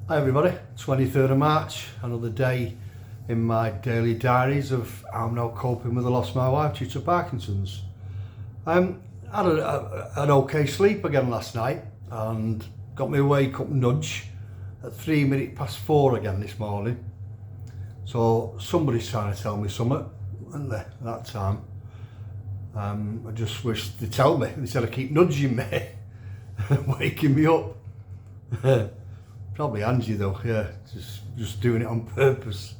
Hi everybody, 23rd of March, another day in my daily diaries of how I'm now coping with the loss of my wife due to Parkinson's. I had an okay sleep again last night and got my wake up nudge at 4 again this morning. So somebody's trying to tell me something, isn't they, at that time. I just wish they'd tell me instead of keep nudging me, waking me up. Probably Angie though, yeah, just doing it on purpose.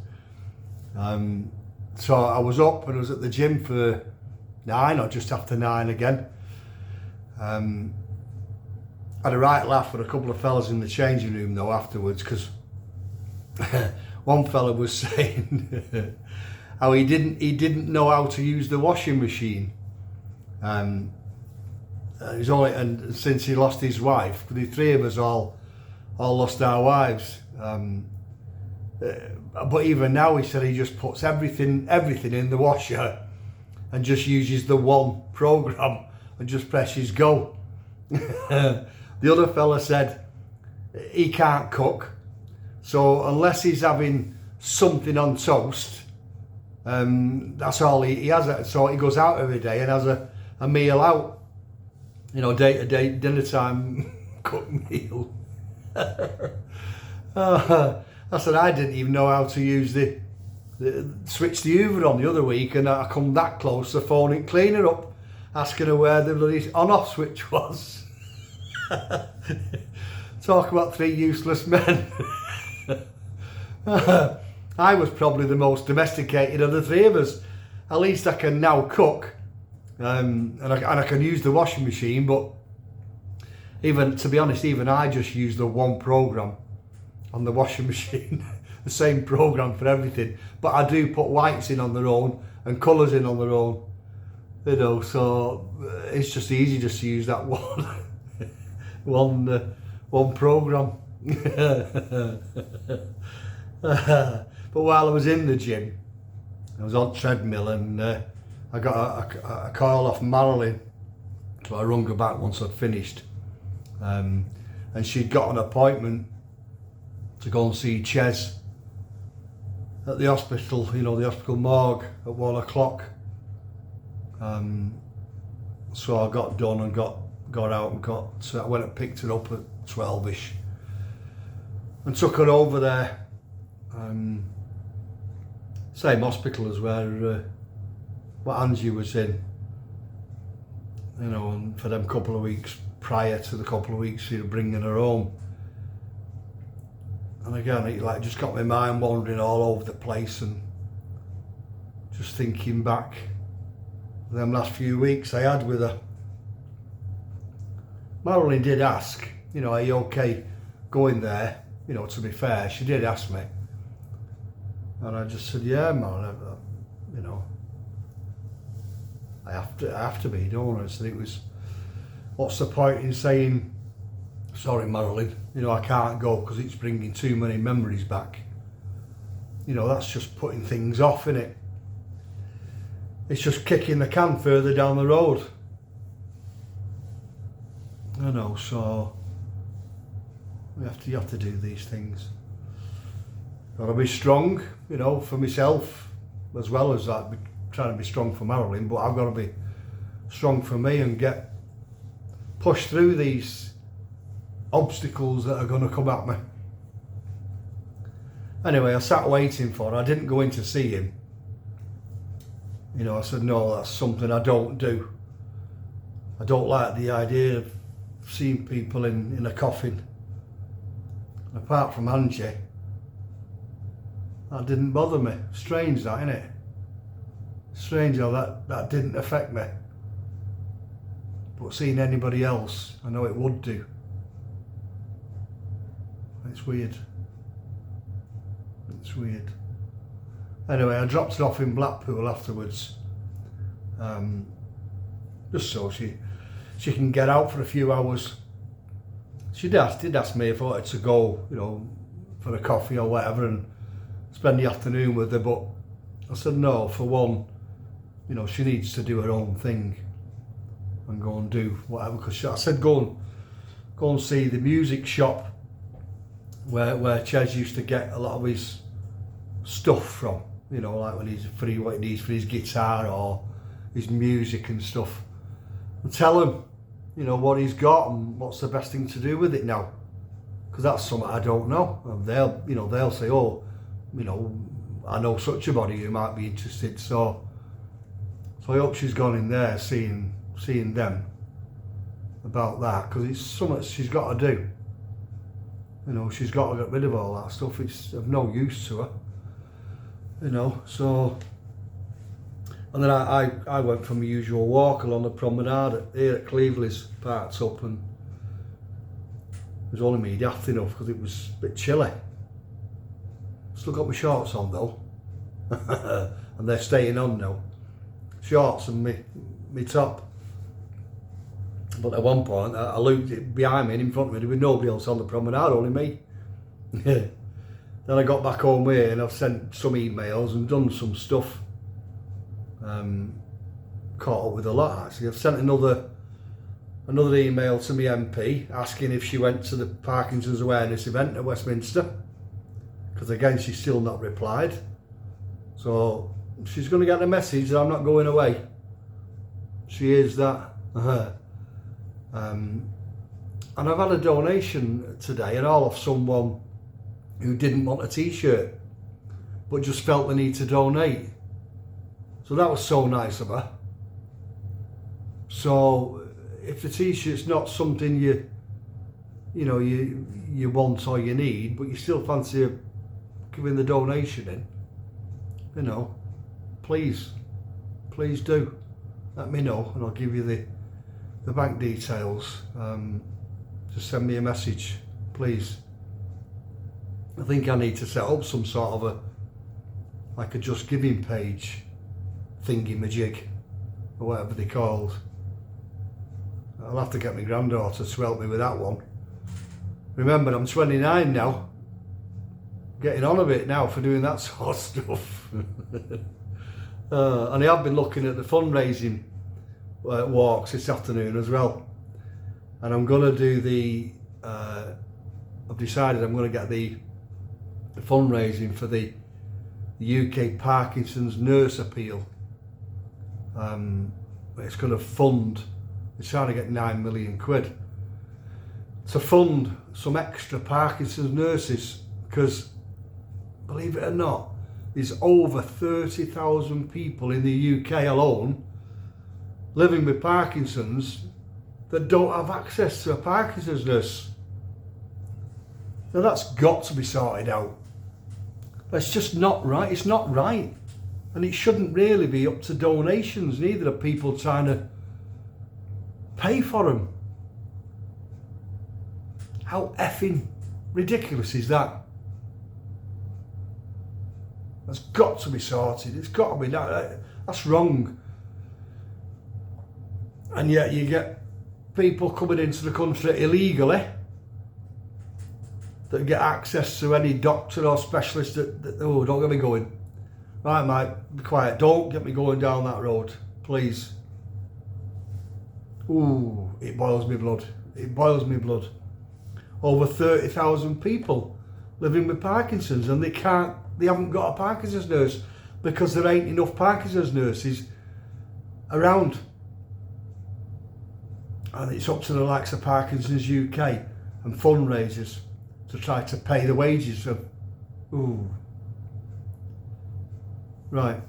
So I was up and I was at the gym for 9 or just after 9 again. Had a right laugh with a couple of fellas in the changing room though afterwards, because one fella was saying how he didn't know how to use the washing machine. He's only, and since he lost his wife, the three of us all lost our wives. But even now, he said he just puts everything in the washer and just uses the one program and just presses go. The other fella said he can't cook, so unless he's having something on toast, that's all he has. So he goes out every day and has a meal out, day to day, dinner time cooked meal. I said I didn't even know how to use the switch the Hoover on the other week, and I come that close to phoning cleaner up, asking her where the bloody on-off switch was. Talk about three useless men. I was probably the most domesticated of the three of us. At least I can now cook, and I can use the washing machine, but even, to be honest, even I just use the one program on the washing machine, the same program for everything. But I do put whites in on their own and colours in on their own, so it's just easy just to use that one program. But while I was in the gym, I was on treadmill and I got a call off Marilyn, so I rung her back once I'd finished. And she'd got an appointment to go and see Ches at the hospital, the hospital morgue at 1 o'clock. So I got done and got out and so I went and picked her up at 12ish and took her over there. Same hospital as where what Angie was in, and for them couple of weeks prior to the couple of weeks she'd bringing her home. And again, it just got my mind wandering all over the place and just thinking back them last few weeks I had with her. Marilyn did ask, are you okay going there? To be fair, she did ask me. And I just said, yeah, Marilyn, I have to be, don't I? So it was, what's the point in saying, sorry Marilyn, I can't go because it's bringing too many memories back. That's just putting things off, innit? It's just kicking the can further down the road. So you have to do these things. Gotta be strong, for myself, as well as that, trying to be strong for Marilyn, but I've got to be strong for me and push through these obstacles that are going to come at me. Anyway, I sat waiting for her. I didn't go in to see him. I said, no, that's something I don't do. I don't like the idea of seeing people in a coffin. And apart from Angie, that didn't bother me. Strange that, innit? Strange how that didn't affect me. But seeing anybody else, I know it would do. It's weird. It's weird. Anyway, I dropped it off in Blackpool afterwards. Just so she can get out for a few hours. She did ask me if I wanted to go, for a coffee or whatever and spend the afternoon with her, but I said no. For one, she needs to do her own thing and go and do whatever, because I said go and see the music shop where Ches used to get a lot of his stuff from, you know, like when he's free, what he needs for his guitar or his music and stuff, and tell him, you know, what he's got and what's the best thing to do with it now, because that's something I don't know. And they'll say, oh, you know, I know such a body who might be interested. So I hope she's gone in there seeing them about that, because it's something she's got to do. You know, she's got to get rid of all that stuff. It's of no use to her. You know, so... And then I went for my usual walk along the promenade here at Cleveley's, parked up, and it was only me daft enough because it was a bit chilly. Still got my shorts on though, and they're staying on now. Shorts and my top. But at one point I looked behind me and in front of me, there was nobody else on the promenade, only me. Then I got back home here and I've sent some emails and done some stuff. Caught up with a lot actually. I've sent another email to my MP asking if she went to the Parkinson's awareness event at Westminster, because again she's still not replied. So she's going to get the message that I'm not going away. She is that. And I've had a donation today, and all of someone who didn't want a t-shirt but just felt the need to donate. So that was so nice of her. So if the t-shirt's not something you want or you need, but you still fancy giving the donation in, you know, please do let me know, and I'll give you the bank details. Just send me a message, please. I think I need to set up some sort of a Just Giving page thingy-majig, or whatever they're called. I'll have to get my granddaughter to help me with that one. Remember, I'm 29 now. Getting on a bit now for doing that sort of stuff. And I have been looking at the fundraising walks this afternoon as well. And I'm going to do I've decided I'm going to get the fundraising for the UK Parkinson's Nurse Appeal. It's going to fund, it's trying to get 9 million quid to fund some extra Parkinson's nurses, because believe it or not, there's over 30,000 people in the UK alone living with Parkinson's that don't have access to a Parkinson's nurse. Now that's got to be sorted out. That's just not right. It's not right. And it shouldn't really be up to donations neither, of people trying to pay for them. How effing ridiculous is that? That's got to be sorted. It's got to be that. That's wrong. And yet you get people coming into the country illegally that get access to any doctor or specialist that oh, don't get me going. Right, mate, be quiet. Don't get me going down that road, please. Ooh, it boils me blood. It boils me blood. Over 30,000 people living with Parkinson's, and they haven't got a Parkinson's nurse because there ain't enough Parkinson's nurses around. And it's up to the likes of Parkinson's UK and fundraisers to try to pay the wages of, ooh. Right,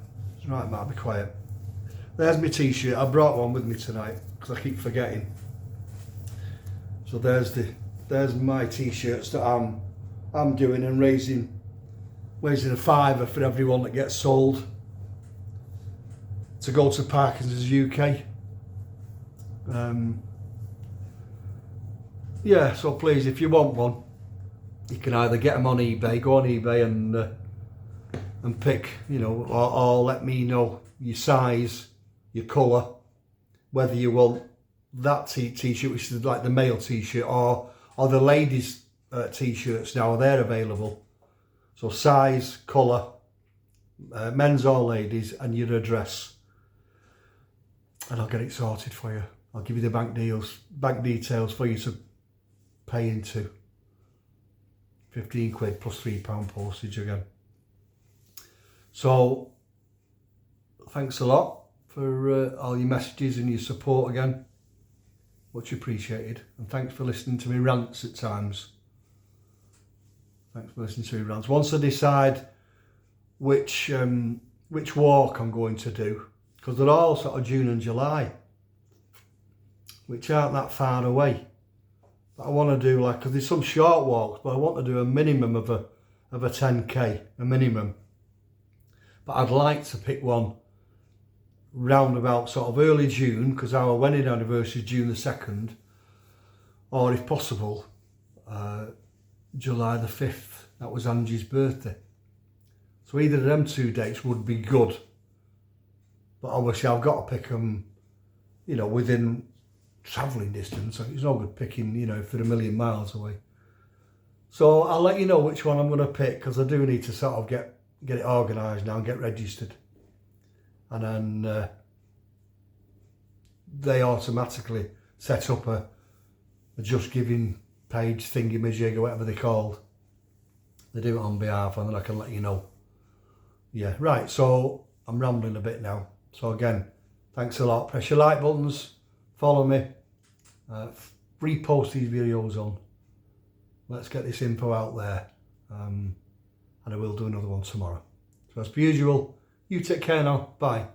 Mark, be quiet. There's my t-shirt. I brought one with me tonight because I keep forgetting. So there's my t-shirts that I'm doing and raising a £5 for everyone that gets sold to go to Parkinson's UK. Yeah, so please, if you want one, you can either get them on eBay, go on eBay and pick, you know, or let me know your size, your colour, whether you want that t-shirt, which is like the male t-shirt, or the ladies t-shirts now, they're available. So size, colour, men's or ladies, and your address, and I'll get it sorted for you. I'll give you the bank details for you to pay into. If 15 quid plus £3 postage again. So thanks a lot for all your messages and your support again. Much appreciated. And thanks for listening to me rants at times. Thanks for listening to me rants. Once I decide which walk I'm going to do, because they're all sort of June and July, which aren't that far away. But I want to do because there's some short walks, but I want to do a minimum of a 10k, a minimum. But I'd like to pick one round about sort of early June, because our wedding anniversary is June the 2nd, or if possible, July the 5th. That was Angie's birthday. So either of them 2 dates would be good. But obviously I've got to pick them, within travelling distance. It's no good picking, if they're a million miles away. So I'll let you know which one I'm going to pick, because I do need to sort of get it organised now and get registered. And then they automatically set up a Just Giving page thingy-majig or whatever they're called. They do it on behalf, and then I can let you know. Yeah, right, so I'm rambling a bit now. So again, thanks a lot. Press your like buttons, follow me, repost these videos on. Let's get this info out there. And I will do another one tomorrow. So as per usual, you take care now. Bye.